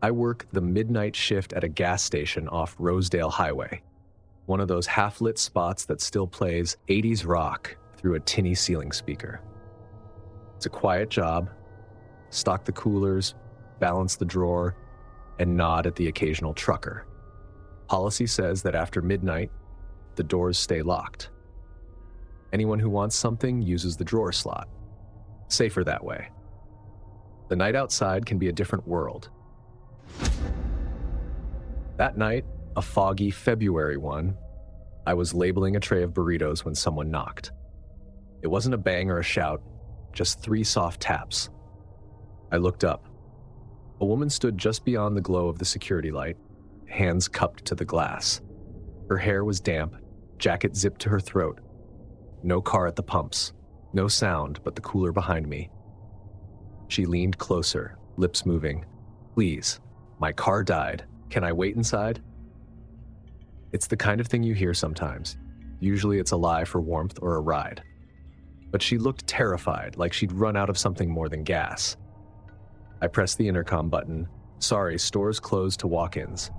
I work the midnight shift at a gas station off Rosedale Highway, one of those half-lit spots that still plays 80s rock through a tinny ceiling speaker. It's a quiet job. Stock the coolers, balance the drawer, and nod at the occasional trucker. Policy says that after midnight, the doors stay locked. Anyone who wants something uses the drawer slot. Safer that way. The night outside can be a different world. That night, a foggy February one, I was labeling a tray of burritos when someone knocked. It wasn't a bang or a shout, just 3 soft taps. I looked up. A woman stood just beyond the glow of the security light, hands cupped to the glass. Her hair was damp, jacket zipped to her throat. No car at the pumps, no sound but the cooler behind me. She leaned closer, lips moving. "Please, my car died. Can I wait inside?" It's the kind of thing you hear sometimes. Usually it's a lie for warmth or a ride. But she looked terrified, like she'd run out of something more than gas. I pressed the intercom button. "Sorry, store's closed to walk-ins.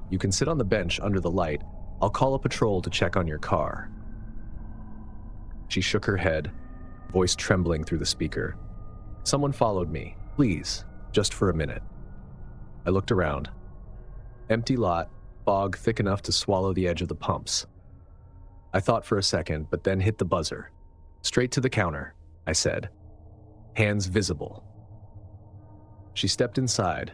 You can sit on the bench under the light. I'll call a patrol to check on your car." She shook her head, voice trembling through the speaker. "Someone followed me. Please, just for a minute." I looked around. Empty lot, fog thick enough to swallow the edge of the pumps. I thought for a second, but then hit the buzzer. "Straight to the counter," I said. Hands visible. She stepped inside,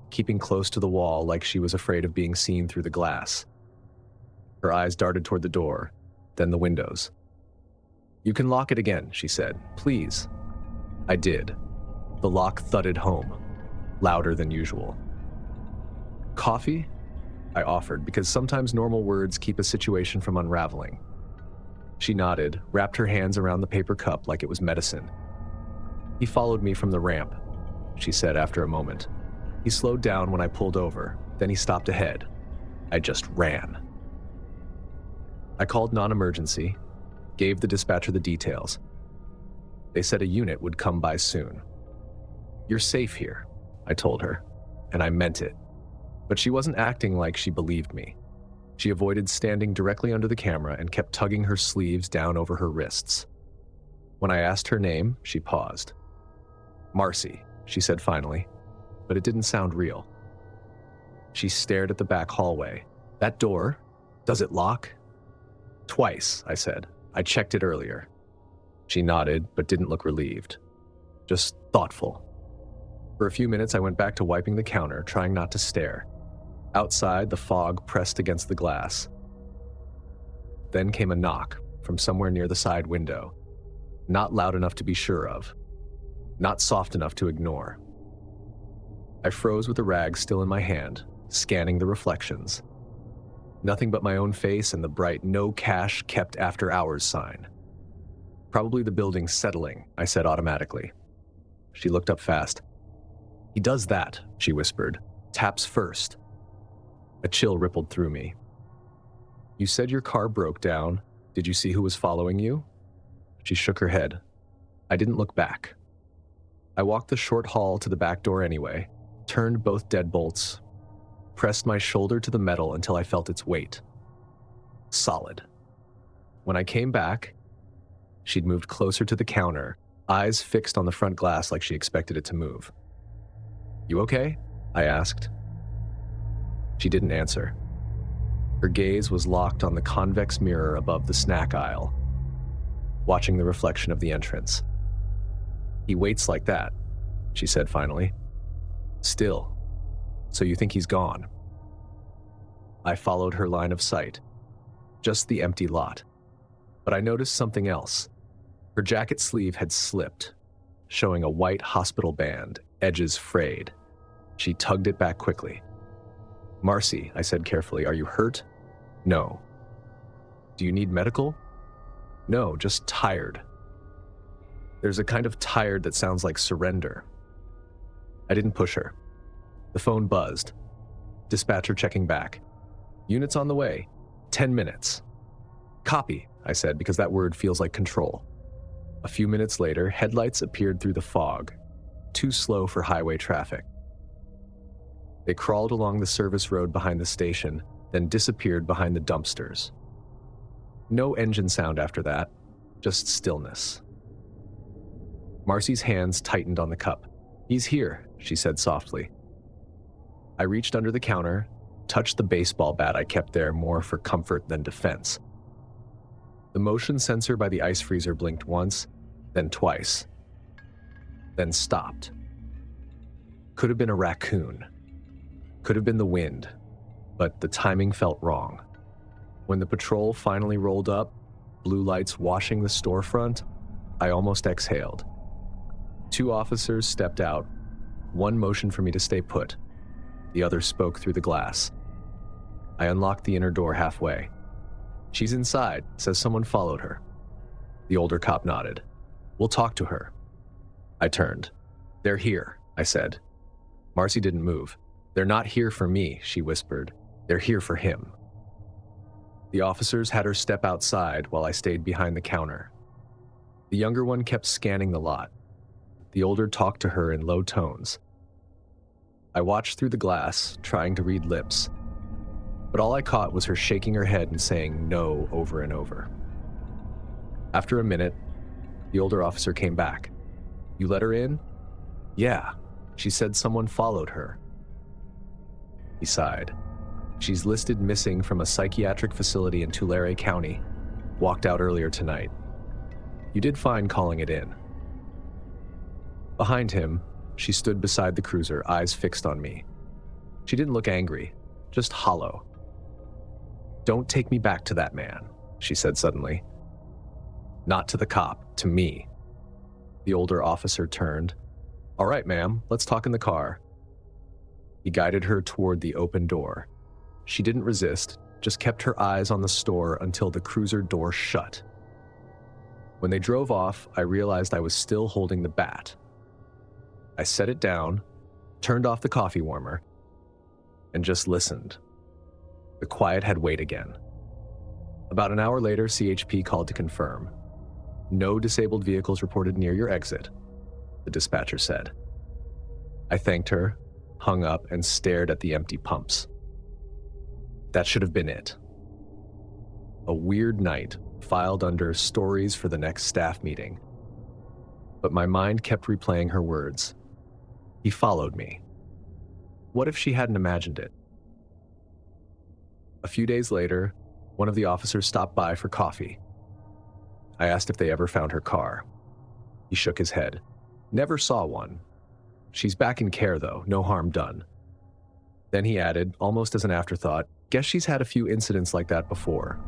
keeping close to the wall like she was afraid of being seen through the glass. Her eyes darted toward the door, then the windows. "You can lock it again," she said. "Please." I did. The lock thudded home, louder than usual. "Coffee?" I offered, because sometimes normal words keep a situation from unraveling. She nodded, wrapped her hands around the paper cup like it was medicine. "He followed me from the ramp," she said after a moment. "He slowed down when I pulled over, then he stopped ahead. I just ran." I called non-emergency, gave the dispatcher the details. They said a unit would come by soon. "You're safe here," I told her, and I meant it. But she wasn't acting like she believed me. She avoided standing directly under the camera and kept tugging her sleeves down over her wrists. When I asked her name, she paused. "Marcy," she said finally, but it didn't sound real. She stared at the back hallway. "That door, does it lock?" "Twice," I said. "I checked it earlier." She nodded, but didn't look relieved. Just thoughtful. For a few minutes, I went back to wiping the counter, trying not to stare. Outside, the fog pressed against the glass. Then came a knock from somewhere near the side window. Not loud enough to be sure of. Not soft enough to ignore. I froze with the rag still in my hand, scanning the reflections. Nothing but my own face and the bright "no cash kept after hours" sign. "Probably the building settling," I said automatically. She looked up fast. "He does that," she whispered. "Taps first." A chill rippled through me. "You said your car broke down. Did you see who was following you?" She shook her head. I didn't look back. I walked the short hall to the back door anyway, turned both deadbolts, pressed my shoulder to the metal until I felt its weight. Solid. When I came back, she'd moved closer to the counter, eyes fixed on the front glass like she expected it to move. "You okay?" I asked. She didn't answer. Her gaze was locked on the convex mirror above the snack aisle, watching the reflection of the entrance. "He waits like that," she said finally. "Still. So you think he's gone?" I followed her line of sight. Just the empty lot. But I noticed something else. Her jacket sleeve had slipped, showing a white hospital band, edges frayed. She tugged it back quickly. "Marcy," I said carefully, "are you hurt?" "No." "Do you need medical?" "No, just tired." There's a kind of tired that sounds like surrender. I didn't push her. The phone buzzed. Dispatcher checking back. "Units on the way. 10 minutes. "Copy," I said, because that word feels like control. A few minutes later, headlights appeared through the fog, too slow for highway traffic. They crawled along the service road behind the station, then disappeared behind the dumpsters. No engine sound after that, just stillness. Marcy's hands tightened on the cup. "He's here," she said softly. I reached under the counter, touched the baseball bat I kept there more for comfort than defense. The motion sensor by the ice freezer blinked once, then twice, then stopped. Could have been a raccoon. Could have been the wind, but the timing felt wrong. When the patrol finally rolled up, blue lights washing the storefront, I almost exhaled. 2 officers stepped out. One motioned for me to stay put. The other spoke through the glass. I unlocked the inner door halfway. "She's inside," says someone followed her. The older cop nodded. "We'll talk to her." I turned. "They're here," I said. Marcy didn't move. "They're not here for me," she whispered. "They're here for him." The officers had her step outside while I stayed behind the counter. The younger one kept scanning the lot. The older talked to her in low tones. I watched through the glass, trying to read lips, but all I caught was her shaking her head and saying no over and over. After a minute, the older officer came back. "You let her in?" "Yeah. She said someone followed her." He sighed. "She's listed missing from a psychiatric facility in Tulare County. Walked out earlier tonight. You did fine calling it in." Behind him, she stood beside the cruiser, eyes fixed on me. She didn't look angry, just hollow. "Don't take me back to that man," she said suddenly. "Not to the cop, to me." The older officer turned. "All right, ma'am, let's talk in the car." He guided her toward the open door. She didn't resist, just kept her eyes on the store until the cruiser door shut. When they drove off, I realized I was still holding the bat. I set it down, turned off the coffee warmer, and just listened. The quiet had weight again. About an hour later, CHP called to confirm. "No disabled vehicles reported near your exit," the dispatcher said. I thanked her, hung up, and stared at the empty pumps. That should have been it. A weird night, filed under stories for the next staff meeting. But my mind kept replaying her words. He followed me. What if she hadn't imagined it? A few days later, one of the officers stopped by for coffee. I asked if they ever found her car. He shook his head. "Never saw one. She's back in care though, no harm done." Then he added, almost as an afterthought, "Guess she's had a few incidents like that before.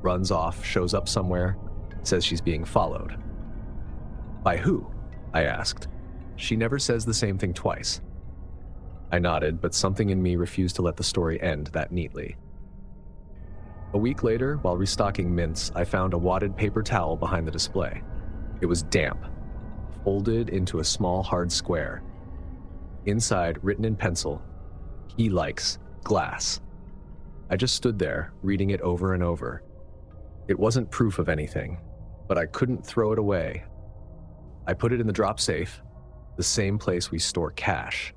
Runs off, shows up somewhere, says she's being followed." "By who?" I asked. "She never says the same thing twice." I nodded, but something in me refused to let the story end that neatly. A week later, while restocking mints, I found a wadded paper towel behind the display. It was damp, folded into a small hard square. Inside, written in pencil, "He likes glass." I just stood there, reading it over and over. It wasn't proof of anything, but I couldn't throw it away. I put it in the drop safe, the same place we store cash,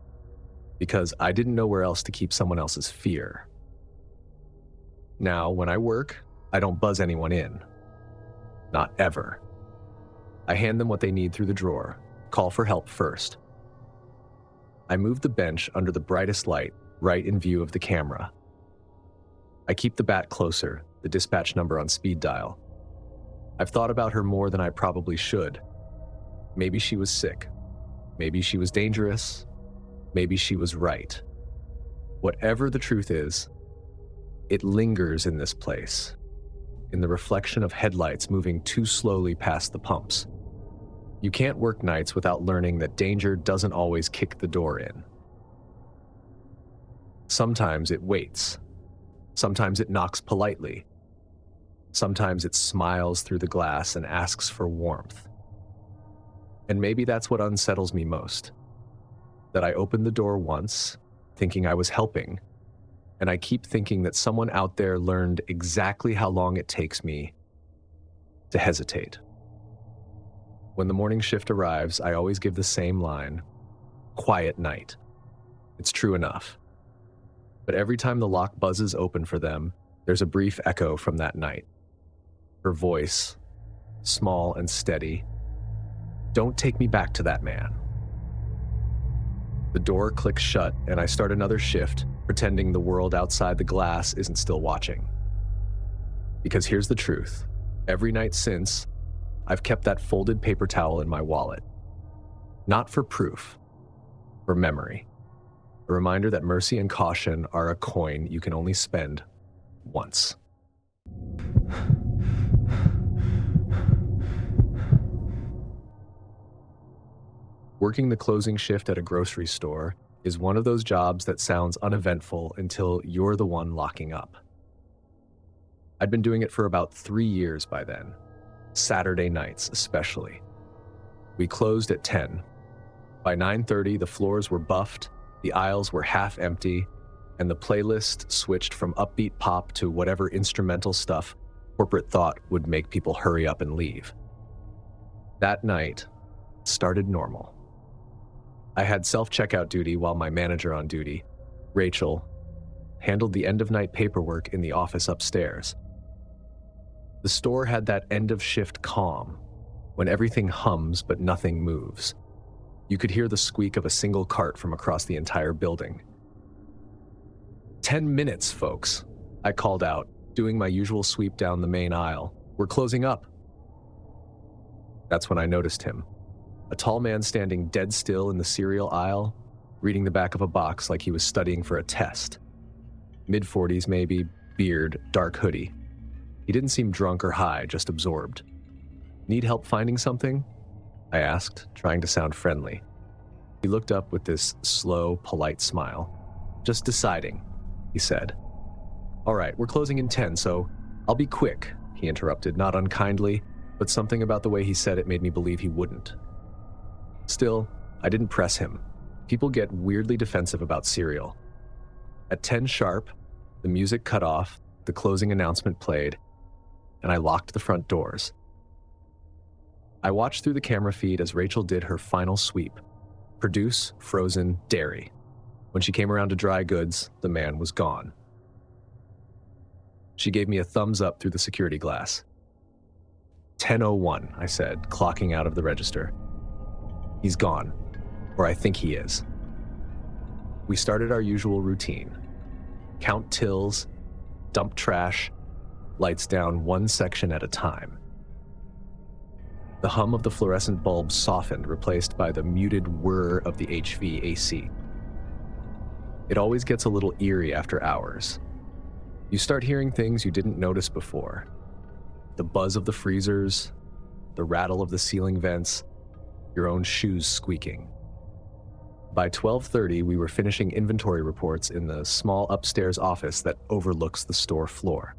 because I didn't know where else to keep someone else's fear. Now, when I work, I don't buzz anyone in. Not ever. I hand them what they need through the drawer, call for help first. I move the bench under the brightest light, right in view of the camera. I keep the bat closer, the dispatch number on speed dial. I've thought about her more than I probably should. Maybe she was sick. Maybe she was dangerous. Maybe she was right. Whatever the truth is, it lingers in this place, in the reflection of headlights moving too slowly past the pumps. You can't work nights without learning that danger doesn't always kick the door in. Sometimes it waits. Sometimes it knocks politely. Sometimes it smiles through the glass and asks for warmth. And maybe that's what unsettles me most. That I opened the door once, thinking I was helping, and I keep thinking that someone out there learned exactly how long it takes me to hesitate. When the morning shift arrives, I always give the same line, "Quiet night." It's true enough. but every time the lock buzzes open for them, there's a brief echo from that night. Her voice, small and steady. "Don't take me back to that man." The door clicks shut, and I start another shift, pretending the world outside the glass isn't still watching. Because here's the truth. Every night since, I've kept that folded paper towel in my wallet. Not for proof, for memory. A reminder that mercy and caution are a coin you can only spend once. Working the closing shift at a grocery store is one of those jobs that sounds uneventful until you're the one locking up. I'd been doing it for about 3 years by then, Saturday nights especially. We closed at 10. By 9:30, the floors were buffed, the aisles were half empty, and the playlist switched from upbeat pop to whatever instrumental stuff corporate thought would make people hurry up and leave. That night started normal. I had self-checkout duty while my manager on duty, Rachel, handled the end-of-night paperwork in the office upstairs. The store had that end-of-shift calm, when everything hums but nothing moves. You could hear the squeak of a single cart from across the entire building. 10 minutes, folks, I called out, doing my usual sweep down the main aisle. We're closing up. That's when I noticed him. A tall man standing dead still in the cereal aisle, reading the back of a box like he was studying for a test. Mid-40s maybe, beard, dark hoodie. He didn't seem drunk or high, just absorbed. "Need help finding something?" I asked, trying to sound friendly. He looked up with this slow, polite smile. "Just deciding," he said. "All right, we're closing in 10, so I'll be quick," he interrupted, not unkindly, but something about the way he said it made me believe he wouldn't. Still, I didn't press him. People get weirdly defensive about cereal. At 10 sharp, the music cut off, the closing announcement played, and I locked the front doors. I watched through the camera feed as Rachel did her final sweep. Produce, frozen, dairy. When she came around to dry goods, the man was gone. She gave me a thumbs up through the security glass. 10:01, I said, clocking out of the register. "He's gone, or I think he is." We started our usual routine. Count tills, dump trash, lights down one section at a time. The hum of the fluorescent bulbs softened, replaced by the muted whir of the HVAC. It always gets a little eerie after hours. You start hearing things you didn't notice before. The buzz of the freezers, the rattle of the ceiling vents, your own shoes squeaking. By 12:30, we were finishing inventory reports in the small upstairs office that overlooks the store floor.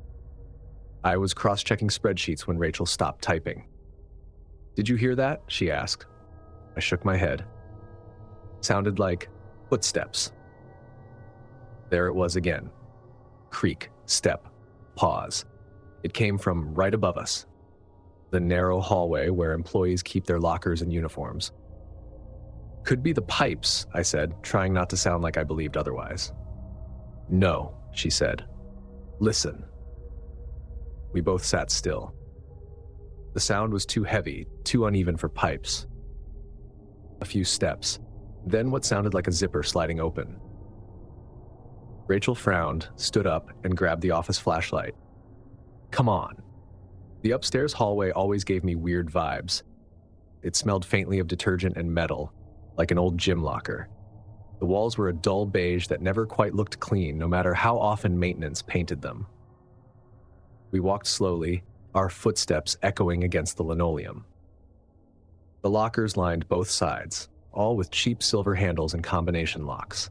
I was cross-checking spreadsheets when Rachel stopped typing. "Did you hear that?" she asked. I shook my head. Sounded like footsteps. There it was again. Creak, step, pause. It came from right above us, the narrow hallway where employees keep their lockers and uniforms. "Could be the pipes," I said, trying not to sound like I believed otherwise. "No," she said. "Listen." We both sat still. The sound was too heavy, too uneven for pipes. A few steps, then what sounded like a zipper sliding open. Rachel frowned, stood up, and grabbed the office flashlight. "Come on." The upstairs hallway always gave me weird vibes. It smelled faintly of detergent and metal, like an old gym locker. The walls were a dull beige that never quite looked clean, no matter how often maintenance painted them. We walked slowly, our footsteps echoing against the linoleum. The lockers lined both sides, all with cheap silver handles and combination locks.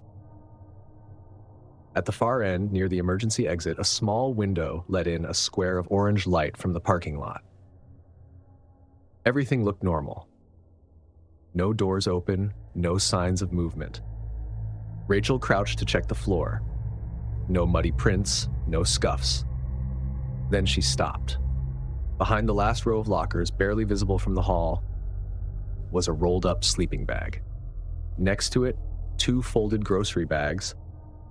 At the far end, near the emergency exit, a small window let in a square of orange light from the parking lot. Everything looked normal. No doors open, no signs of movement. Rachel crouched to check the floor. No muddy prints, no scuffs. Then she stopped. Behind the last row of lockers, barely visible from the hall, was a rolled-up sleeping bag. Next to it, 2 folded grocery bags,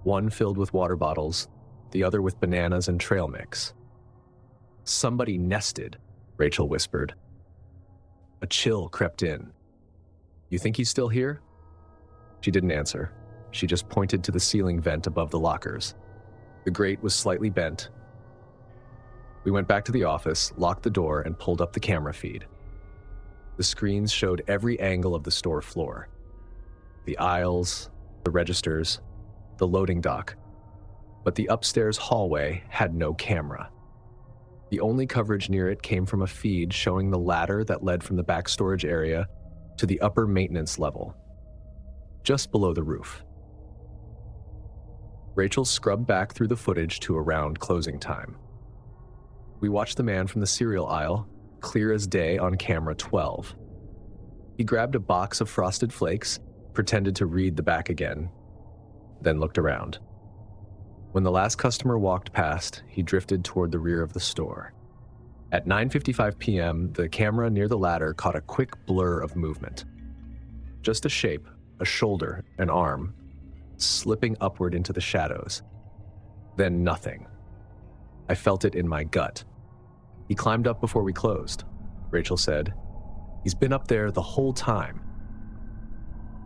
one filled with water bottles, the other with bananas and trail mix. "Somebody nested," Rachel whispered. A chill crept in. "You think he's still here?" She didn't answer. She just pointed to the ceiling vent above the lockers. The grate was slightly bent. We went back to the office, locked the door, and pulled up the camera feed. The screens showed every angle of the store floor. The aisles, the registers, the loading dock. But the upstairs hallway had no camera. The only coverage near it came from a feed showing the ladder that led from the back storage area to the upper maintenance level, just below the roof. Rachel scrubbed back through the footage to around closing time. We watched the man from the cereal aisle, clear as day on camera 12. He grabbed a box of Frosted Flakes, pretended to read the back again, then looked around. When the last customer walked past, he drifted toward the rear of the store. At 9:55 p.m., the camera near the ladder caught a quick blur of movement. Just a shape, a shoulder, an arm, slipping upward into the shadows. Then nothing. I felt it in my gut. "He climbed up before we closed," Rachel said. "He's been up there the whole time."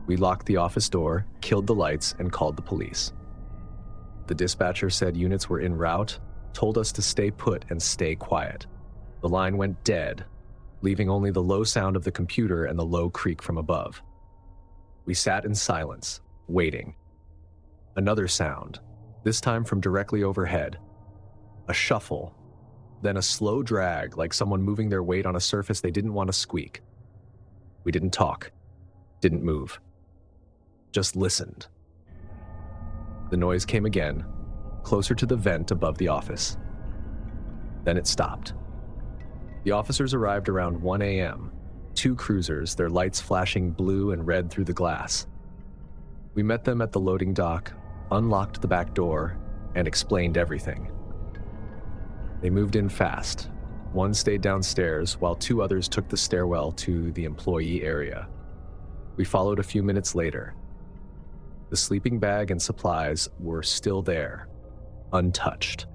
We locked the office door, killed the lights, and called the police. The dispatcher said units were en route, told us to stay put and stay quiet. The line went dead, leaving only the low sound of the computer and the low creak from above. We sat in silence, waiting. Another sound, this time from directly overhead. A shuffle, then a slow drag like someone moving their weight on a surface they didn't want to squeak. We didn't talk, didn't move, just listened. The noise came again, closer to the vent above the office. Then it stopped. The officers arrived around 1 a.m., 2 cruisers, their lights flashing blue and red through the glass. We met them at the loading dock, unlocked the back door, and explained everything. They moved in fast. One stayed downstairs, while 2 others took the stairwell to the employee area. We followed a few minutes later. The sleeping bag and supplies were still there, untouched.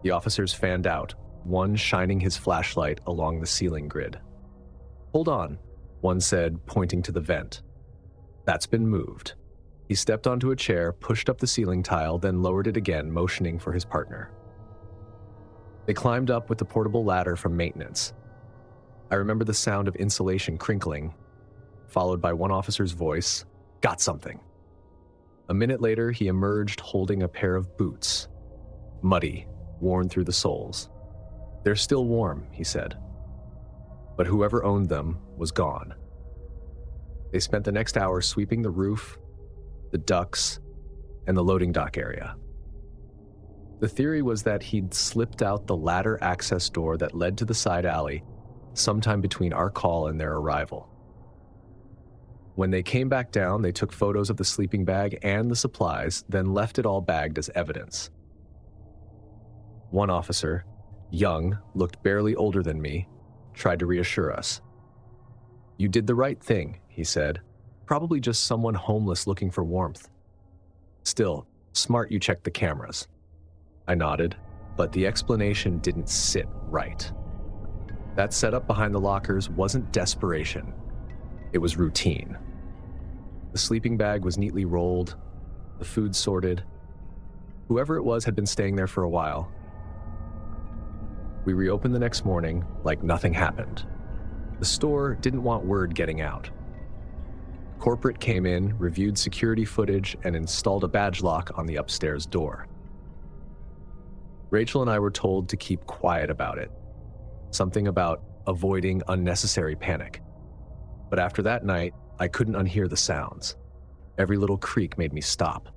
The officers fanned out, one shining his flashlight along the ceiling grid. "Hold on," one said, pointing to the vent. "That's been moved." He stepped onto a chair, pushed up the ceiling tile, then lowered it again, motioning for his partner. They climbed up with the portable ladder from maintenance. I remember the sound of insulation crinkling, followed by one officer's voice, "Got something." A minute later, he emerged holding a pair of boots, muddy, worn through the soles. "They're still warm," he said. But whoever owned them was gone. They spent the next hour sweeping the roof, the ducts, and the loading dock area. The theory was that he'd slipped out the ladder access door that led to the side alley sometime between our call and their arrival. When they came back down, they took photos of the sleeping bag and the supplies, then left it all bagged as evidence. One officer, young, looked barely older than me, tried to reassure us. "You did the right thing," he said. "Probably just someone homeless looking for warmth. Still, smart you checked the cameras." I nodded, but the explanation didn't sit right. That setup behind the lockers wasn't desperation. It was routine. The sleeping bag was neatly rolled, the food sorted. Whoever it was had been staying there for a while. We reopened the next morning like nothing happened. The store didn't want word getting out. Corporate came in, reviewed security footage, and installed a badge lock on the upstairs door. Rachel and I were told to keep quiet about it. Something about avoiding unnecessary panic. But after that night, I couldn't unhear the sounds. Every little creak made me stop.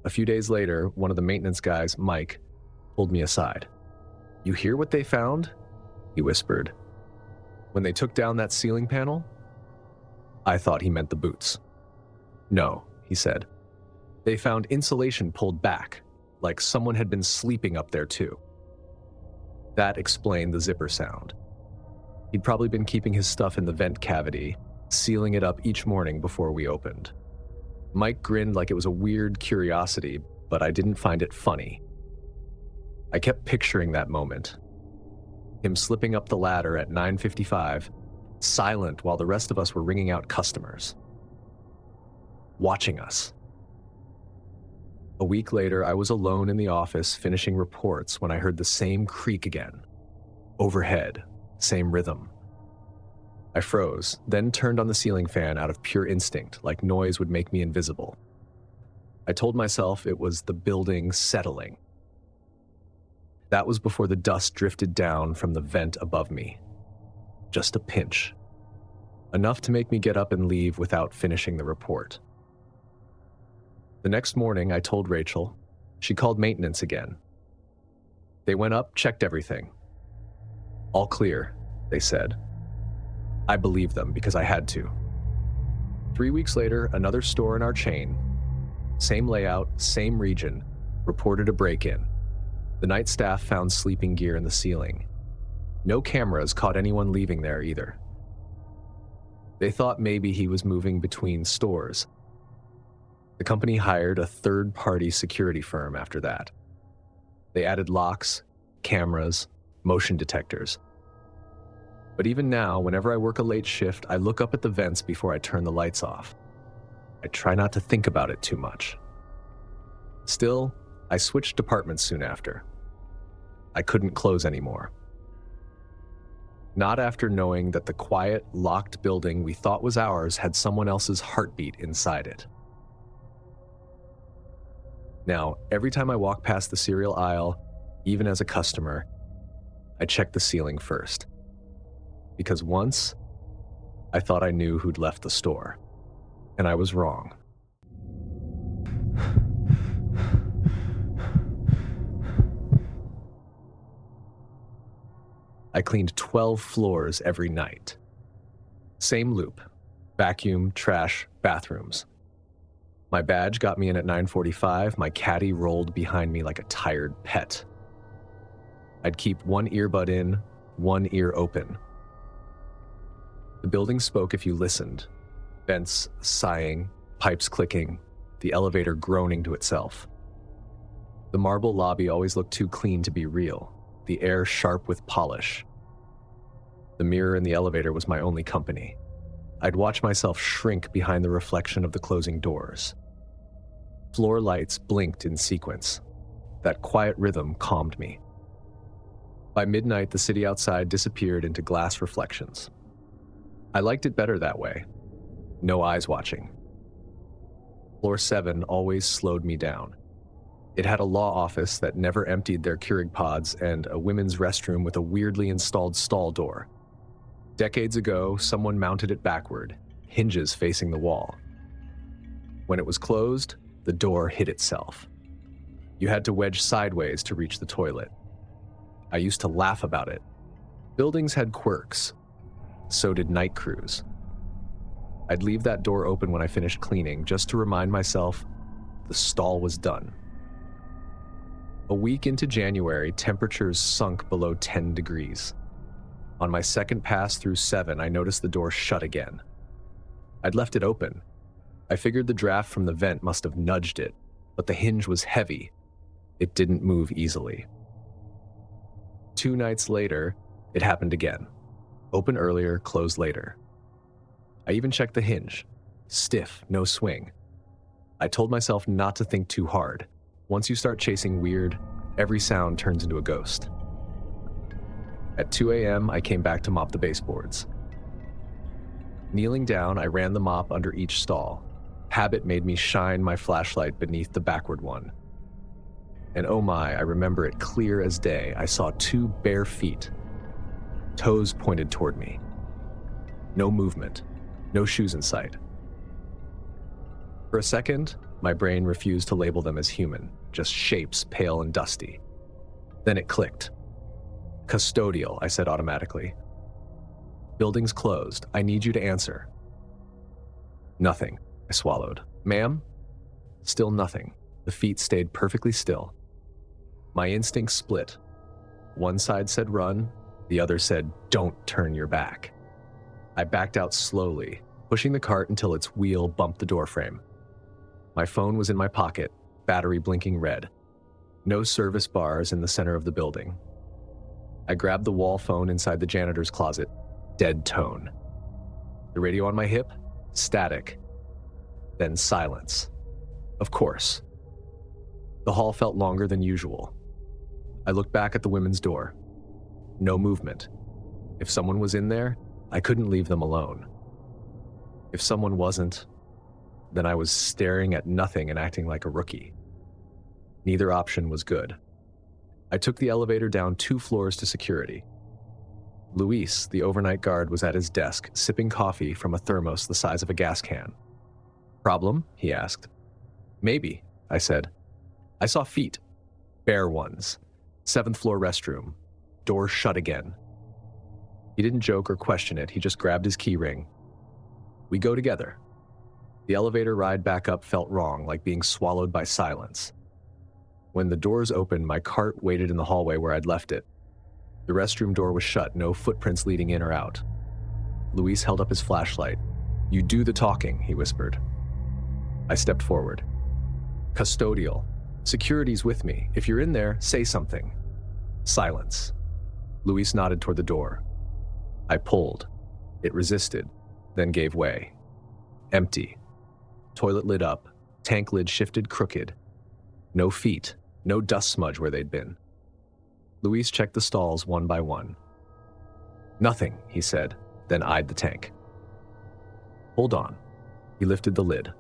A few days later, one of the maintenance guys, Mike, pulled me aside. "You hear what they found?" he whispered. "When they took down that ceiling panel?" I thought he meant the boots. "No," he said. "They found insulation pulled back, like someone had been sleeping up there too." That explained the zipper sound. He'd probably been keeping his stuff in the vent cavity, sealing it up each morning before we opened. Mike grinned like it was a weird curiosity, but I didn't find it funny. I kept picturing that moment. Him slipping up the ladder at 9:55, silent while the rest of us were ringing out customers. Watching us. A week later, I was alone in the office finishing reports when I heard the same creak again. Overhead, same rhythm. I froze, then turned on the ceiling fan out of pure instinct, like noise would make me invisible. I told myself it was the building settling. That was before the dust drifted down from the vent above me. Just a pinch. Enough to make me get up and leave without finishing the report. The next morning, I told Rachel. She called maintenance again. They went up, checked everything. All clear, they said. I believed them because I had to. 3 weeks later, another store in our chain, same layout, same region, reported a break-in. The night staff found sleeping gear in the ceiling. No cameras caught anyone leaving there either. They thought maybe he was moving between stores. The company hired a third-party security firm after that. They added locks, cameras, motion detectors. But even now, whenever I work a late shift, I look up at the vents before I turn the lights off. I try not to think about it too much. Still, I switched departments soon after. I couldn't close anymore. Not after knowing that the quiet, locked building we thought was ours had someone else's heartbeat inside it. Now, every time I walk past the cereal aisle, even as a customer, I check the ceiling first. Because once, I thought I knew who'd left the store, and I was wrong. I cleaned 12 floors every night. Same loop: vacuum, trash, bathrooms. My badge got me in at 9:45. My caddy rolled behind me like a tired pet. I'd keep one earbud in, one ear open. The building spoke if you listened. Vents sighing, pipes clicking, the elevator groaning to itself. The marble lobby always looked too clean to be real, the air sharp with polish. The mirror in the elevator was my only company. I'd watch myself shrink behind the reflection of the closing doors. Floor lights blinked in sequence. That quiet rhythm calmed me. By midnight, the city outside disappeared into glass reflections. I liked it better that way. No eyes watching. Floor 7 always slowed me down. It had a law office that never emptied their Keurig pods and a women's restroom with a weirdly installed stall door. Decades ago, someone mounted it backward, hinges facing the wall. When it was closed, the door hid itself. You had to wedge sideways to reach the toilet. I used to laugh about it. Buildings had quirks. So did night crews. I'd leave that door open when I finished cleaning, just to remind myself the stall was done. A week into January, temperatures sunk below 10 degrees. On my second pass through 7, I noticed the door shut again. I'd left it open. I figured the draft from the vent must have nudged it, but the hinge was heavy. It didn't move easily. 2 nights later, it happened again. Open earlier, closed later. I even checked the hinge. Stiff, no swing. I told myself not to think too hard. Once you start chasing weird, every sound turns into a ghost. At 2 a.m., I came back to mop the baseboards. Kneeling down, I ran the mop under each stall. Habit made me shine my flashlight beneath the backward one. And oh my, I remember it clear as day. I saw 2 bare feet. Toes pointed toward me. No movement. No shoes in sight. For a second, my brain refused to label them as human, just shapes pale and dusty. Then it clicked. Custodial, I said automatically. Building's closed. I need you to answer. Nothing, I swallowed. Ma'am? Still nothing. The feet stayed perfectly still. My instincts split. One side said run, the other said don't turn your back. I backed out slowly, pushing the cart until its wheel bumped the doorframe. My phone was in my pocket, battery blinking red. No service bars in the center of the building. I grabbed the wall phone inside the janitor's closet. Dead tone. The radio on my hip? Static. Then silence. Of course. The hall felt longer than usual. I looked back at the women's door. No movement. If someone was in there, I couldn't leave them alone. If someone wasn't, then I was staring at nothing and acting like a rookie. Neither option was good. I took the elevator down 2 floors to security. Luis, the overnight guard, was at his desk, sipping coffee from a thermos the size of a gas can. Problem? He asked. Maybe, I said. I saw feet. Bare ones. 7th floor restroom. Door shut again. He didn't joke or question it, he just grabbed his key ring. We go together. The elevator ride back up felt wrong, like being swallowed by silence. When the doors opened, my cart waited in the hallway where I'd left it. The restroom door was shut, no footprints leading in or out. Luis held up his flashlight. You do the talking, he whispered. I stepped forward. Custodial. Security's with me. If you're in there, say something. Silence. Luis nodded toward the door. I pulled. It resisted, then gave way. Empty. Toilet lid up. Tank lid shifted crooked. No feet. No dust smudge where they'd been. Luis checked the stalls one by one. Nothing, he said, then eyed the tank. Hold on. He lifted the lid.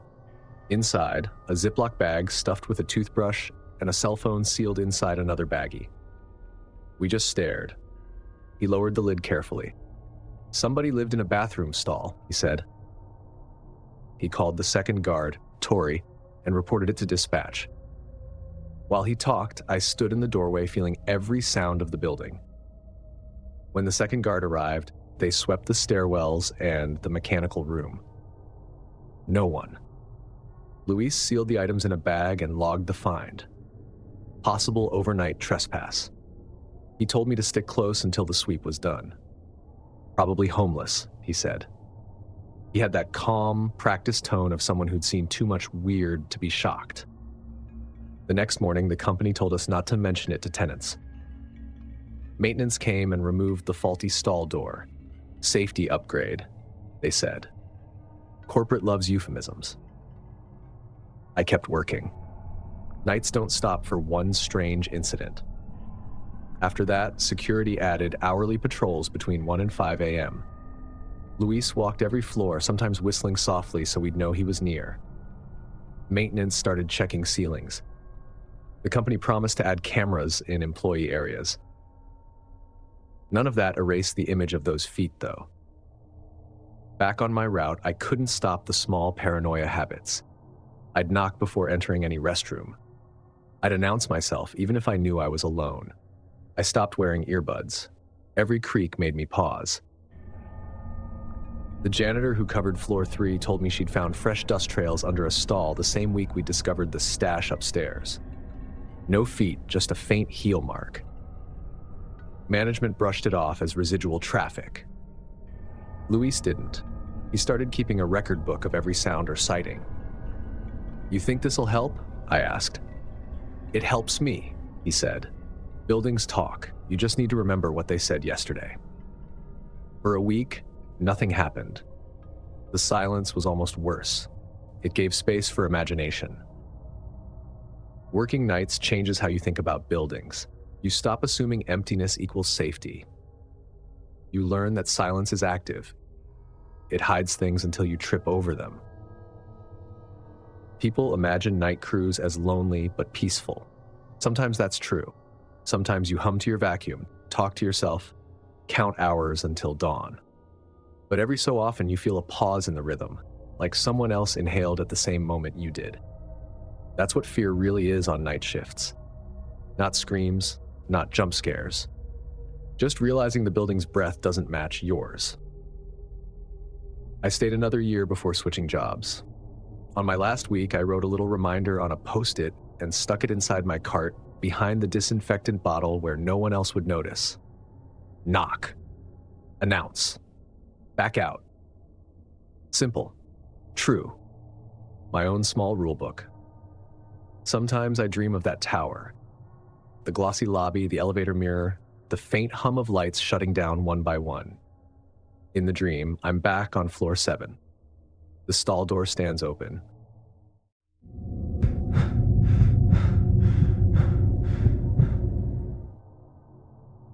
Inside, a Ziploc bag stuffed with a toothbrush and a cell phone sealed inside another baggie. We just stared. He lowered the lid carefully. Somebody lived in a bathroom stall, he said. He called the second guard, Tori, and reported it to dispatch. While he talked, I stood in the doorway feeling every sound of the building. When the second guard arrived, they swept the stairwells and the mechanical room. No one. Luis sealed the items in a bag and logged the find. Possible overnight trespass. He told me to stick close until the sweep was done. Probably homeless, he said. He had that calm, practiced tone of someone who'd seen too much weird to be shocked. The next morning, the company told us not to mention it to tenants. Maintenance came and removed the faulty stall door. Safety upgrade, they said. Corporate loves euphemisms. I kept working. Nights don't stop for one strange incident. After that, security added hourly patrols between 1 and 5 a.m. Luis walked every floor, sometimes whistling softly so we'd know he was near. Maintenance started checking ceilings. The company promised to add cameras in employee areas. None of that erased the image of those feet, though. Back on my route, I couldn't stop the small paranoia habits. I'd knock before entering any restroom. I'd announce myself, even if I knew I was alone. I stopped wearing earbuds. Every creak made me pause. The janitor who covered floor 3 told me she'd found fresh dust trails under a stall the same week we discovered the stash upstairs. No feet, just a faint heel mark. Management brushed it off as residual traffic. Luis didn't. He started keeping a record book of every sound or sighting. You think this'll help? I asked. It helps me, he said. Buildings talk. You just need to remember what they said yesterday. For a week, nothing happened. The silence was almost worse. It gave space for imagination. Working nights changes how you think about buildings. You stop assuming emptiness equals safety. You learn that silence is active. It hides things until you trip over them. People imagine night crews as lonely but peaceful. Sometimes that's true. Sometimes you hum to your vacuum, talk to yourself, count hours until dawn. But every so often you feel a pause in the rhythm, like someone else inhaled at the same moment you did. That's what fear really is on night shifts. Not screams, not jump scares. Just realizing the building's breath doesn't match yours. I stayed another year before switching jobs. On my last week, I wrote a little reminder on a Post-it and stuck it inside my cart behind the disinfectant bottle where no one else would notice. Knock. Announce. Back out. Simple. True. My own small rulebook. Sometimes I dream of that tower, the glossy lobby, the elevator mirror, the faint hum of lights shutting down one by one. In the dream, I'm back on floor 7. The stall door stands open.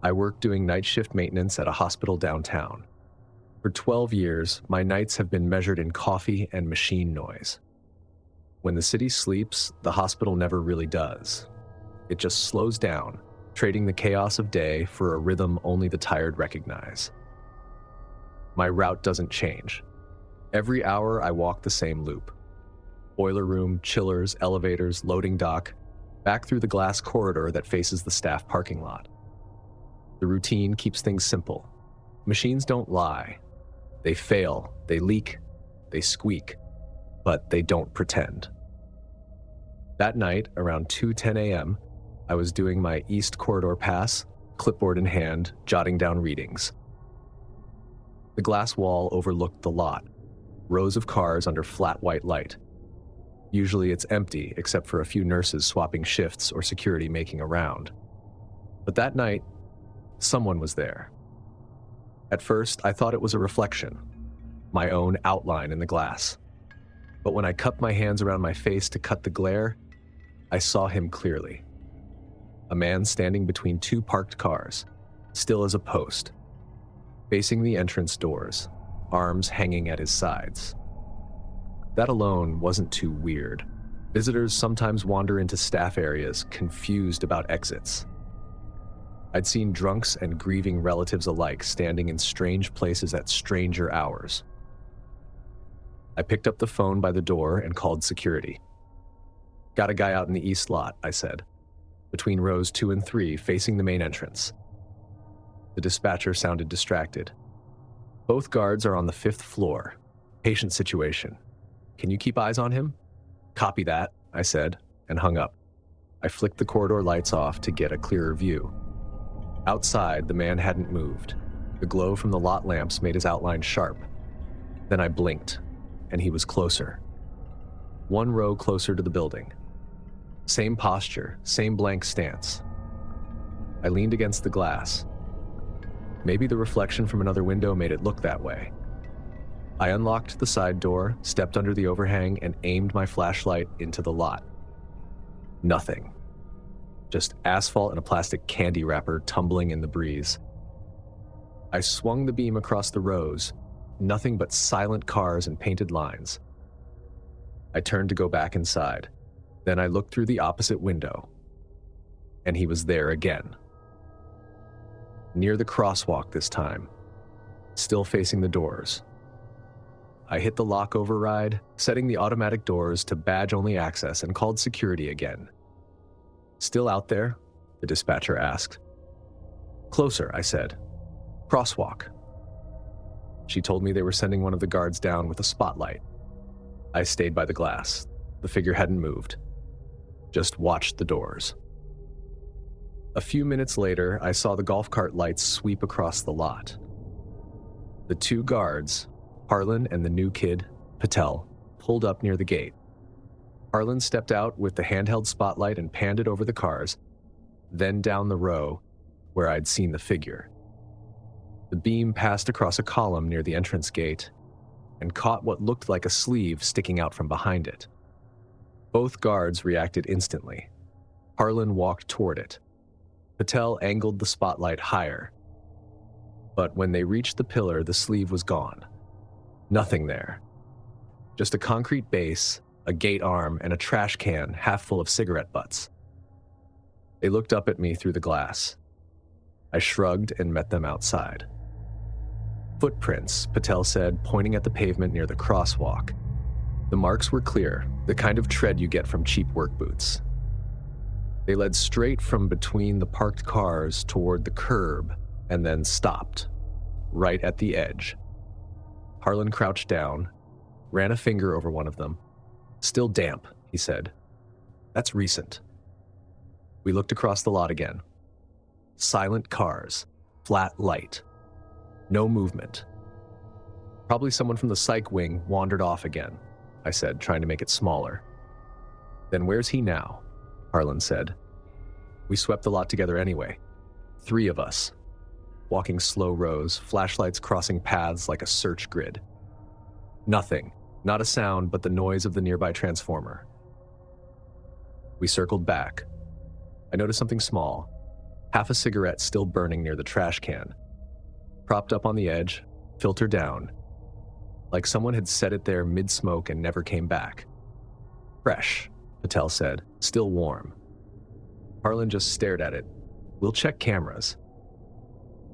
I work doing night shift maintenance at a hospital downtown. For 12 years, my nights have been measured in coffee and machine noise. When the city sleeps, the hospital never really does. It just slows down, trading the chaos of day for a rhythm only the tired recognize. My route doesn't change. Every hour, I walk the same loop. Boiler room, chillers, elevators, loading dock, back through the glass corridor that faces the staff parking lot. The routine keeps things simple. Machines don't lie. They fail, they leak, they squeak, but they don't pretend. That night, around 2:10 a.m., I was doing my East Corridor pass, clipboard in hand, jotting down readings. The glass wall overlooked the lot, rows of cars under flat white light. Usually it's empty, except for a few nurses swapping shifts or security making a round. But that night, someone was there. At first, I thought it was a reflection, my own outline in the glass. But when I cupped my hands around my face to cut the glare, I saw him clearly. A man standing between two parked cars, still as a post, facing the entrance doors, arms hanging at his sides. That alone wasn't too weird. Visitors sometimes wander into staff areas confused about exits. I'd seen drunks and grieving relatives alike standing in strange places at stranger hours. I picked up the phone by the door and called security. "Got a guy out in the east lot," I said, between rows 2 and 3 facing the main entrance. The dispatcher sounded distracted. "Both guards are on the 5th floor. Patient situation. Can you keep eyes on him?" "Copy that," I said, and hung up. I flicked the corridor lights off to get a clearer view. Outside, the man hadn't moved. The glow from the lot lamps made his outline sharp. Then I blinked, and he was closer. 1 row closer to the building. Same posture, same blank stance. I leaned against the glass. Maybe the reflection from another window made it look that way. I unlocked the side door, stepped under the overhang, and aimed my flashlight into the lot. Nothing. Just asphalt and a plastic candy wrapper tumbling in the breeze. I swung the beam across the rows, nothing but silent cars and painted lines. I turned to go back inside. Then I looked through the opposite window, and he was there again. Near the crosswalk this time, still facing the doors. I hit the lock override, setting the automatic doors to badge-only access, and called security again. "Still out there?" the dispatcher asked. "Closer," I said. "Crosswalk." She told me they were sending one of the guards down with a spotlight. I stayed by the glass. The figure hadn't moved. Just watched the doors. A few minutes later, I saw the golf cart lights sweep across the lot. The 2 guards, Harlan and the new kid, Patel, pulled up near the gate. Harlan stepped out with the handheld spotlight and panned it over the cars, then down the row where I'd seen the figure. The beam passed across a column near the entrance gate and caught what looked like a sleeve sticking out from behind it. Both guards reacted instantly. Harlan walked toward it. Patel angled the spotlight higher. But when they reached the pillar, the sleeve was gone. Nothing there. Just a concrete base, a gate arm, and a trash can half full of cigarette butts. They looked up at me through the glass. I shrugged and met them outside. "Footprints," Patel said, pointing at the pavement near the crosswalk. The marks were clear, the kind of tread you get from cheap work boots. They led straight from between the parked cars toward the curb and then stopped, right at the edge. Harlan crouched down, ran a finger over one of them. "Still damp," he said. "That's recent." We looked across the lot again. Silent cars, flat light. No movement. Probably someone from the psych wing wandered off again. I said, trying to make it smaller. Then where's he now? Harlan said. We swept the lot together anyway. 3 of us. Walking slow rows, flashlights crossing paths like a search grid. Nothing, not a sound but the noise of the nearby transformer. We circled back. I noticed something small, half a cigarette still burning near the trash can. Propped up on the edge, filter down, like someone had set it there mid-smoke and never came back. Fresh, Patel said, still warm. Harlan just stared at it. We'll check cameras.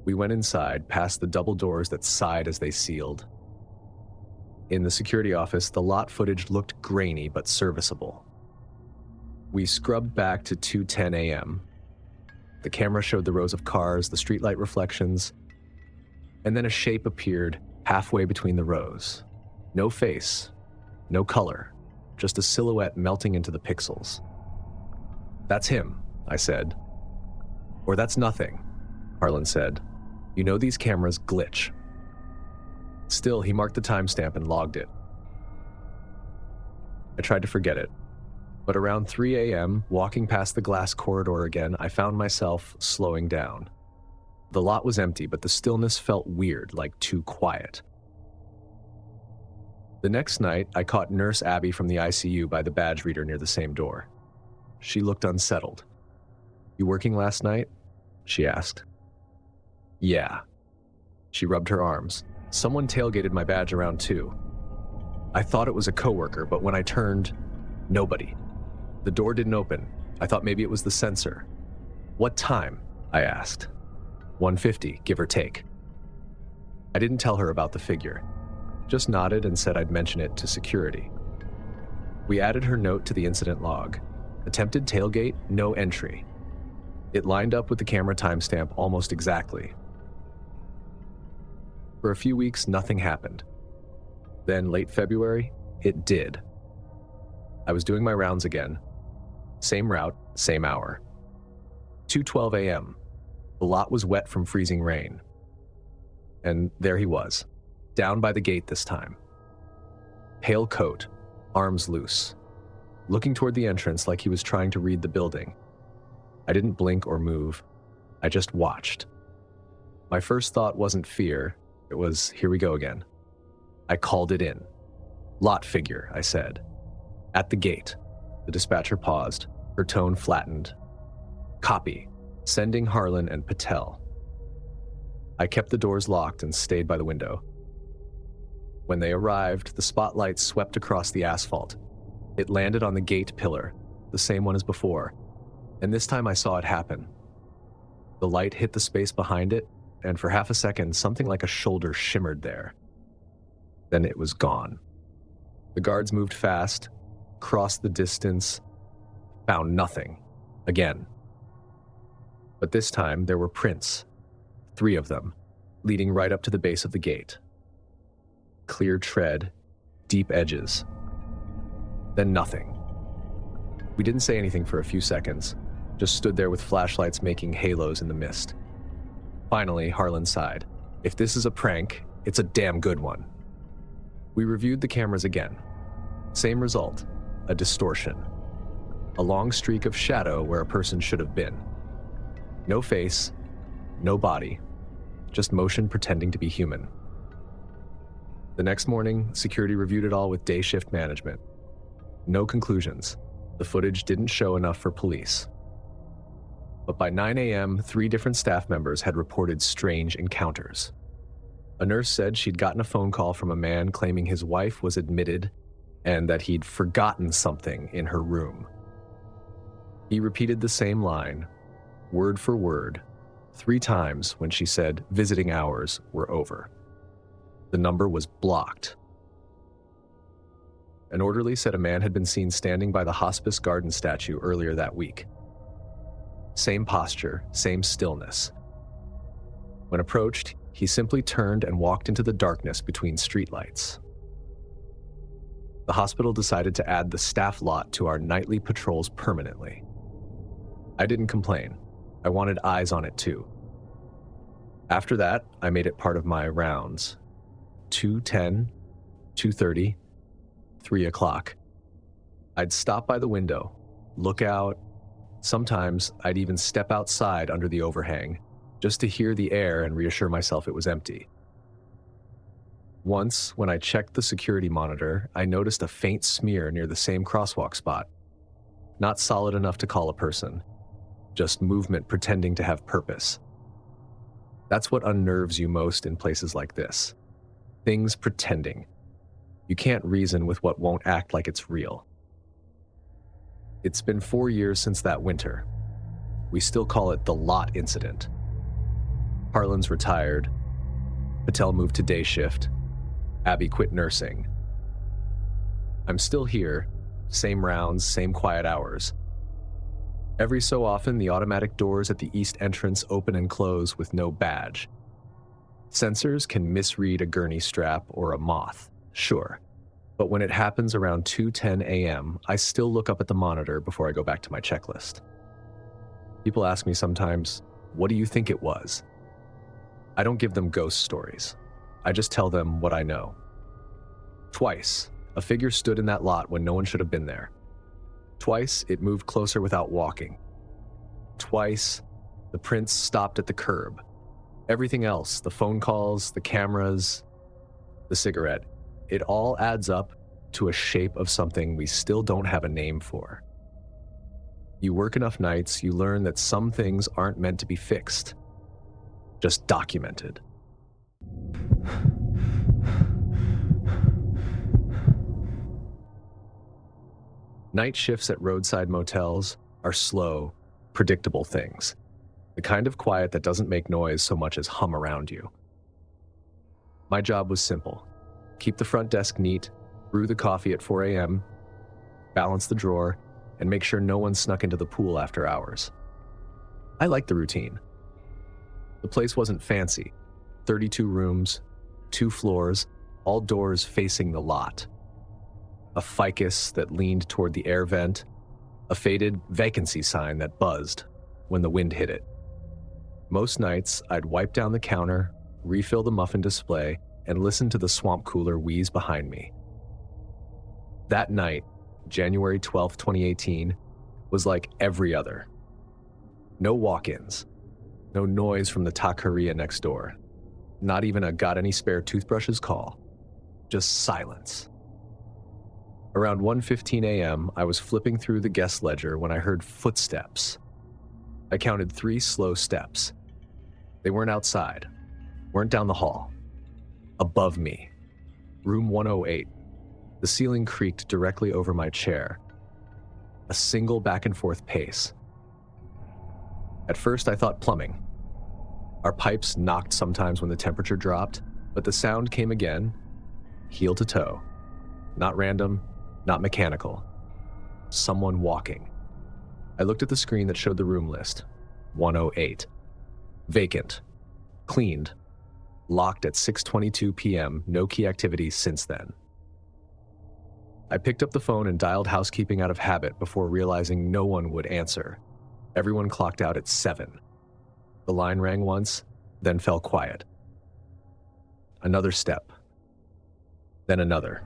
We went inside, past the double doors that sighed as they sealed. In the security office, the lot footage looked grainy but serviceable. We scrubbed back to 2:10 a.m. The camera showed the rows of cars, the streetlight reflections, and then a shape appeared halfway between the rows. No face, no color, just a silhouette melting into the pixels. That's him, I said. Or that's nothing, Harlan said. You know these cameras glitch. Still, he marked the timestamp and logged it. I tried to forget it, but around 3 a.m., walking past the glass corridor again, I found myself slowing down. The lot was empty, but the stillness felt weird, like too quiet. The next night, I caught Nurse Abby from the ICU by the badge reader near the same door. She looked unsettled. You working last night? She asked. Yeah. She rubbed her arms. Someone tailgated my badge around 2. I thought it was a coworker, but when I turned, nobody. The door didn't open. I thought maybe it was the sensor. What time? I asked. 1:50, give or take. I didn't tell her about the figure. Just nodded and said I'd mention it to security. We added her note to the incident log. Attempted tailgate, no entry. It lined up with the camera timestamp almost exactly. For a few weeks, nothing happened. Then, late February, it did. I was doing my rounds again. Same route, same hour. 2:12 a.m. The lot was wet from freezing rain. And there he was, down by the gate this time. Pale coat, arms loose, looking toward the entrance like he was trying to read the building. I didn't blink or move. I just watched. My first thought wasn't fear. It was, here we go again. I called it in. Lot figure, I said. At the gate. The dispatcher paused. Her tone flattened. Copy. Sending Harlan and Patel. I kept the doors locked and stayed by the window. When they arrived, the spotlight swept across the asphalt. It landed on the gate pillar, the same one as before, and this time I saw it happen. The light hit the space behind it, and for half a second, something like a shoulder shimmered there. Then it was gone. The guards moved fast, crossed the distance, found nothing. Again. But this time, there were prints. 3 of them, leading right up to the base of the gate. Clear tread, deep edges. Then nothing. We didn't say anything for a few seconds, just stood there with flashlights making halos in the mist. Finally, Harlan sighed. If this is a prank, it's a damn good one. We reviewed the cameras again. Same result, a distortion. A long streak of shadow where a person should have been. No face, no body, just motion pretending to be human. The next morning, security reviewed it all with day shift management. No conclusions. The footage didn't show enough for police. But by 9 a.m., 3 different staff members had reported strange encounters. A nurse said she'd gotten a phone call from a man claiming his wife was admitted and that he'd forgotten something in her room. He repeated the same line, word for word, 3 times when she said visiting hours were over. The number was blocked. An orderly said a man had been seen standing by the hospice garden statue earlier that week. Same posture, same stillness. When approached, he simply turned and walked into the darkness between streetlights. The hospital decided to add the staff lot to our nightly patrols permanently. I didn't complain. I wanted eyes on it too. After that, I made it part of my rounds. 2:10, 2:30, 3 o'clock. I'd stop by the window, look out. Sometimes I'd even step outside under the overhang, just to hear the air and reassure myself it was empty. Once, when I checked the security monitor, I noticed a faint smear near the same crosswalk spot. Not solid enough to call a person, just movement pretending to have purpose. That's what unnerves you most in places like this. Things pretending. You can't reason with what won't act like it's real. It's been 4 years since that winter. We still call it the lot incident. Harlan's retired. Patel moved to day shift. Abby quit nursing. I'm still here, same rounds, same quiet hours. Every so often, the automatic doors at the east entrance open and close with no badge. Sensors can misread a gurney strap or a moth, sure. But when it happens around 2:10 a.m., I still look up at the monitor before I go back to my checklist. People ask me sometimes, what do you think it was? I don't give them ghost stories. I just tell them what I know. Twice, a figure stood in that lot when no one should have been there. Twice, it moved closer without walking. Twice, the prints stopped at the curb. Everything else, the phone calls, the cameras, the cigarette, it all adds up to a shape of something we still don't have a name for. You work enough nights, you learn that some things aren't meant to be fixed, just documented. Night shifts at roadside motels are slow, predictable things. The kind of quiet that doesn't make noise so much as hum around you. My job was simple. Keep the front desk neat, brew the coffee at 4 a.m., balance the drawer, and make sure no one snuck into the pool after hours. I liked the routine. The place wasn't fancy. 32 rooms, 2 floors, all doors facing the lot. A ficus that leaned toward the air vent, a faded vacancy sign that buzzed when the wind hit it. Most nights, I'd wipe down the counter, refill the muffin display, and listen to the swamp cooler wheeze behind me. That night, January 12, 2018, was like every other. No walk-ins, no noise from the taqueria next door, not even a got any spare toothbrushes call, just silence. Around 1:15 a.m., I was flipping through the guest ledger when I heard footsteps. I counted 3 slow steps. They weren't outside, weren't down the hall. Above me, room 108. The ceiling creaked directly over my chair. A single back and forth pace. At first, I thought plumbing. Our pipes knocked sometimes when the temperature dropped, but the sound came again, heel to toe. Not random, not mechanical. Someone walking. I looked at the screen that showed the room list. 108. Vacant. Cleaned. Locked at 6:22 p.m., no key activity since then. I picked up the phone and dialed housekeeping out of habit before realizing no one would answer. Everyone clocked out at 7. The line rang once, then fell quiet. Another step. Then another.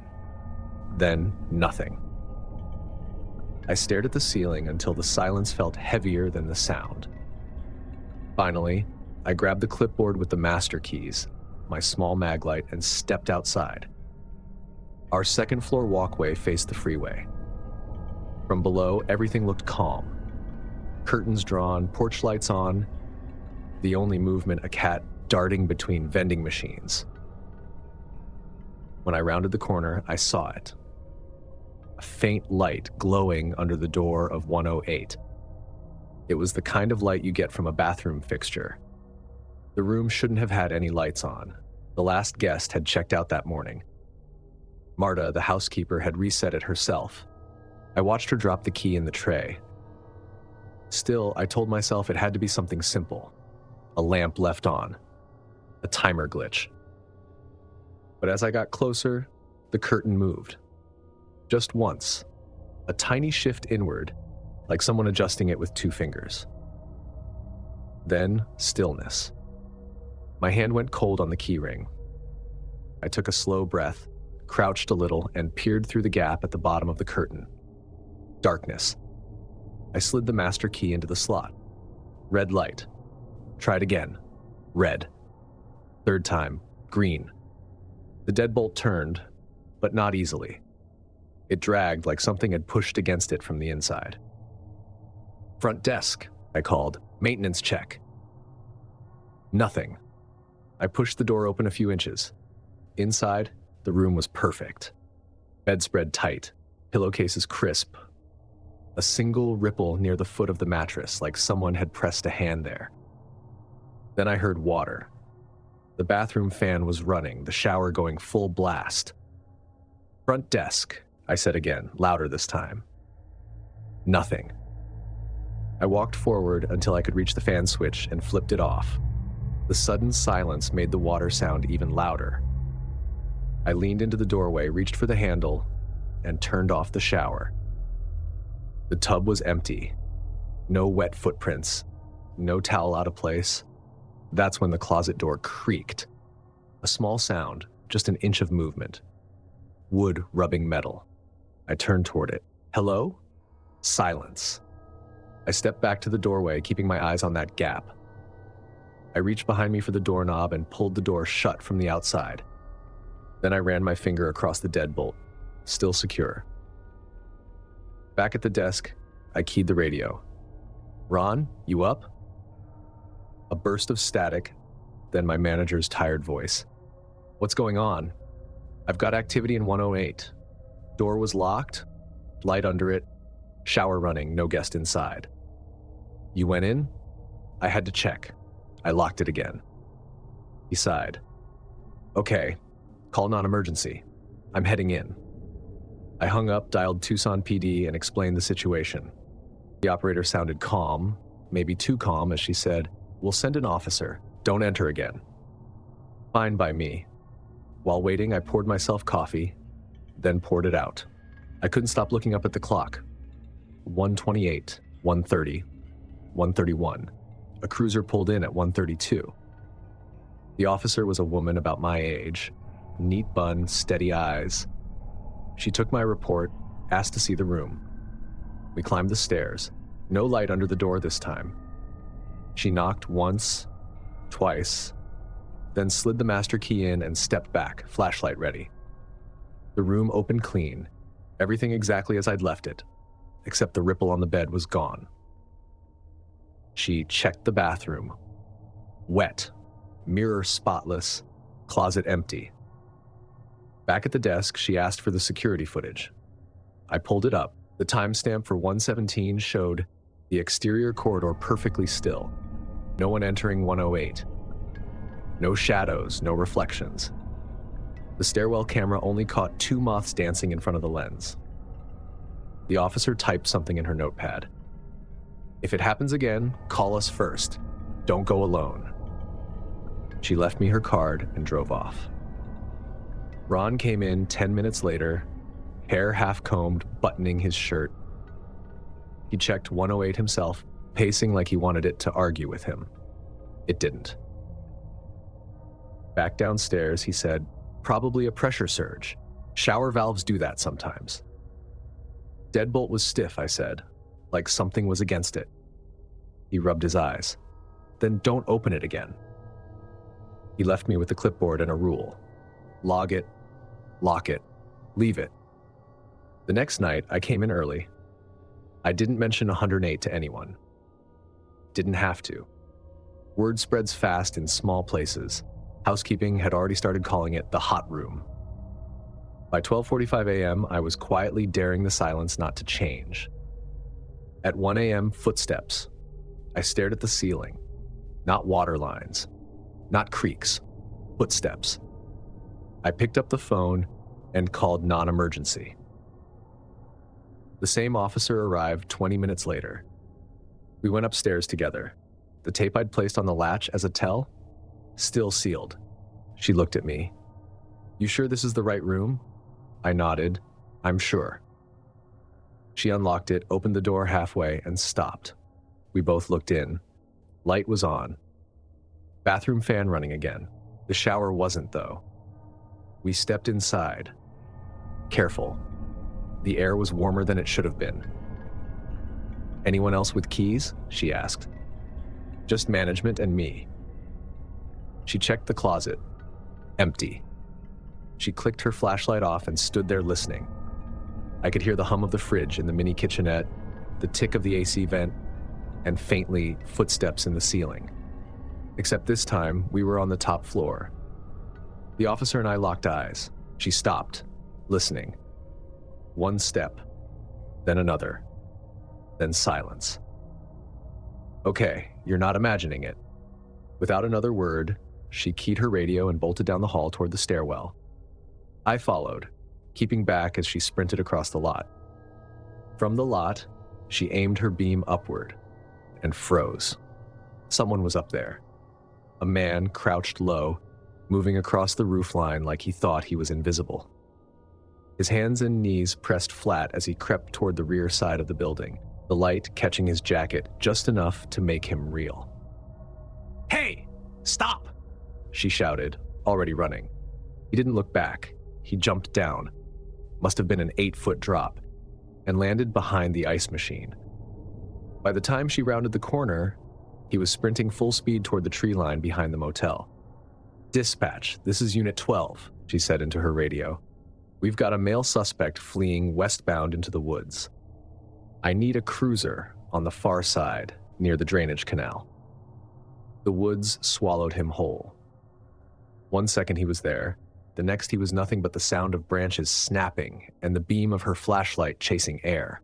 Then nothing. I stared at the ceiling until the silence felt heavier than the sound. Finally, I grabbed the clipboard with the master keys, my small mag light, and stepped outside. Our second-floor walkway faced the freeway. From below, everything looked calm. Curtains drawn, porch lights on, the only movement a cat darting between vending machines. When I rounded the corner, I saw it. A faint light glowing under the door of 108. It was the kind of light you get from a bathroom fixture. The room shouldn't have had any lights on. The last guest had checked out that morning. Marta, the housekeeper, had reset it herself. I watched her drop the key in the tray. Still, I told myself it had to be something simple. A lamp left on. A timer glitch. But as I got closer, the curtain moved. Just once. A tiny shift inward, like someone adjusting it with 2 fingers. Then, stillness. My hand went cold on the key ring. I took a slow breath, crouched a little, and peered through the gap at the bottom of the curtain. Darkness. I slid the master key into the slot. Red light. Tried again. Red. Third time. Green. The deadbolt turned, but not easily. It dragged like something had pushed against it from the inside. Front desk, I called. Maintenance check. Nothing. I pushed the door open a few inches. Inside, the room was perfect. Bedspread tight, pillowcases crisp. A single ripple near the foot of the mattress, like someone had pressed a hand there. Then I heard water. The bathroom fan was running, the shower going full blast. Front desk, I said again, louder this time. Nothing. I walked forward until I could reach the fan switch and flipped it off. The sudden silence made the water sound even louder. I leaned into the doorway, reached for the handle, and turned off the shower. The tub was empty. No wet footprints. No towel out of place. That's when the closet door creaked. A small sound, just an inch of movement. Wood rubbing metal. I turned toward it. Hello? Silence. I stepped back to the doorway, keeping my eyes on that gap. I reached behind me for the doorknob and pulled the door shut from the outside. Then I ran my finger across the deadbolt, still secure. Back at the desk, I keyed the radio. Ron, you up? A burst of static, then my manager's tired voice. What's going on? I've got activity in 108. Door was locked, light under it, shower running, no guest inside. You went in? I had to check. I locked it again. He sighed. Okay, call non-emergency. I'm heading in. I hung up, dialed Tucson PD, and explained the situation. The operator sounded calm, maybe too calm, as she said, "We'll send an officer. Don't enter again." Fine by me. While waiting, I poured myself coffee, then poured it out. I couldn't stop looking up at the clock. 1:28, 1:30, 1:31. A cruiser pulled in at 1:32. The officer was a woman about my age, neat bun, steady eyes. She took my report, asked to see the room. We climbed the stairs. No light under the door this time. She knocked once, twice, then slid the master key in and stepped back, flashlight ready. The room opened clean, everything exactly as I'd left it, except the ripple on the bed was gone. She checked the bathroom. Wet, mirror spotless, closet empty. Back at the desk, she asked for the security footage. I pulled it up. The timestamp for 1:17 showed the exterior corridor perfectly still. No one entering 108. No shadows, no reflections. The stairwell camera only caught 2 moths dancing in front of the lens. The officer typed something in her notepad. If it happens again, call us first. Don't go alone. She left me her card and drove off. Ron came in 10 minutes later, hair half-combed, buttoning his shirt. He checked 108 himself, pacing like he wanted it to argue with him. It didn't. Back downstairs, he said, "Probably a pressure surge. Shower valves do that sometimes." Deadbolt was stiff, I said, like something was against it. He rubbed his eyes. "Then don't open it again." He left me with a clipboard and a rule. Log it, lock it, leave it. The next night, I came in early. I didn't mention 108 to anyone. Didn't have to. Word spreads fast in small places. Housekeeping had already started calling it the hot room. By 12:45 a.m., I was quietly daring the silence not to change. At 1 a.m., footsteps. I stared at the ceiling. Not water lines. Not creaks. Footsteps. I picked up the phone and called non-emergency. The same officer arrived 20 minutes later. We went upstairs together. The tape I'd placed on the latch as a tell, still sealed. She looked at me. "You sure this is the right room?" I nodded. "I'm sure." She unlocked it, opened the door halfway, and stopped. We both looked in. Light was on. Bathroom fan running again. The shower wasn't, though. We stepped inside. careful. The air was warmer than it should have been. "Anyone else with keys?" she asked. "Just management and me." She checked the closet. Empty. She clicked her flashlight off and stood there listening. I could hear the hum of the fridge in the mini kitchenette, the tick of the AC vent, and faintly, footsteps in the ceiling. Except this time, we were on the top floor. The officer and I locked eyes. She stopped, listening. One step, then another, then silence. "Okay, you're not imagining it." Without another word, she keyed her radio and bolted down the hall toward the stairwell. I followed, keeping back as she sprinted across the lot. From the lot, she aimed her beam upward and froze. Someone was up there. A man crouched low, moving across the roofline like he thought he was invisible. His hands and knees pressed flat as he crept toward the rear side of the building, the light catching his jacket just enough to make him reel. "Hey, stop!" she shouted, already running. He didn't look back. He jumped down, must have been an 8-foot drop, and landed behind the ice machine. By the time she rounded the corner, he was sprinting full speed toward the tree line behind the motel. "Dispatch, this is Unit 12, she said into her radio. "We've got a male suspect fleeing westbound into the woods. I need a cruiser on the far side, near the drainage canal." The woods swallowed him whole. 1 second he was there, the next he was nothing but the sound of branches snapping and the beam of her flashlight chasing air.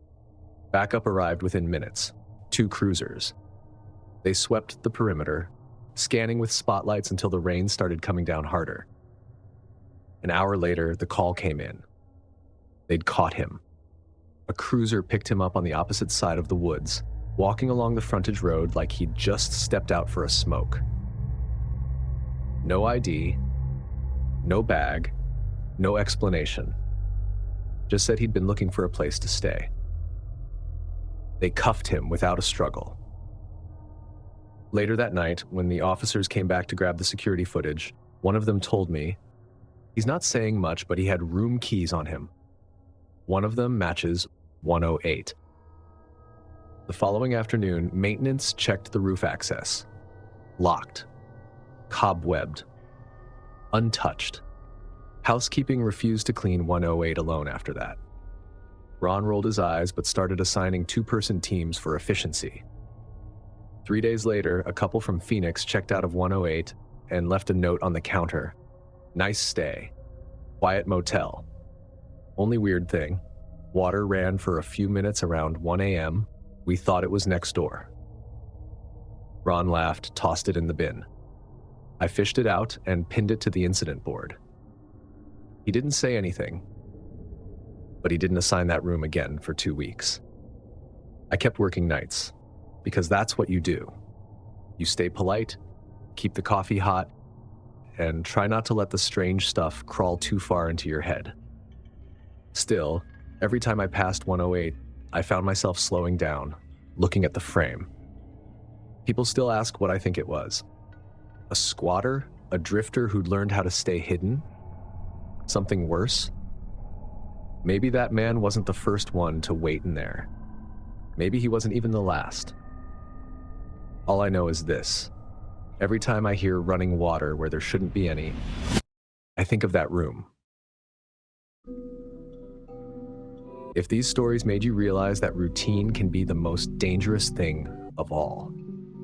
Backup arrived within minutes, 2 cruisers. They swept the perimeter, scanning with spotlights until the rain started coming down harder. An hour later, the call came in. They'd caught him. A cruiser picked him up on the opposite side of the woods, walking along the frontage road like he'd just stepped out for a smoke. No ID, no bag, no explanation. Just said he'd been looking for a place to stay. They cuffed him without a struggle. Later that night, when the officers came back to grab the security footage, one of them told me, "He's not saying much, but he had room keys on him. One of them matches 108. The following afternoon, maintenance checked the roof access. Locked. Cobwebbed. Untouched. Housekeeping refused to clean 108 alone after that. Ron rolled his eyes but started assigning 2-person teams for efficiency. 3 days later, a couple from Phoenix checked out of 108 and left a note on the counter. "Nice stay. Quiet motel. Only weird thing, water ran for a few minutes around 1 a.m. We thought it was next door." Ron laughed, tossed it in the bin. I fished it out and pinned it to the incident board. He didn't say anything, but he didn't assign that room again for 2 weeks. I kept working nights, because that's what you do. You stay polite, keep the coffee hot, and try not to let the strange stuff crawl too far into your head. Still, every time I passed 108, I found myself slowing down, looking at the frame. People still ask what I think it was. A squatter? A drifter who'd learned how to stay hidden? Something worse? Maybe that man wasn't the first one to wait in there. Maybe he wasn't even the last. All I know is this. Every time I hear running water where there shouldn't be any, I think of that room. If these stories made you realize that routine can be the most dangerous thing of all,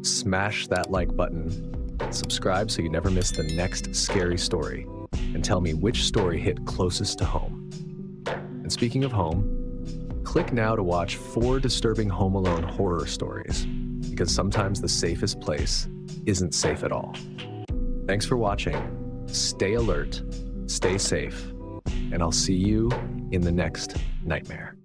smash that like button, subscribe so you never miss the next scary story, and tell me which story hit closest to home. And speaking of home, click now to watch 4 disturbing Home Alone horror stories, because sometimes the safest place isn't safe at all. Thanks for watching. Stay alert, stay safe, and I'll see you in the next nightmare.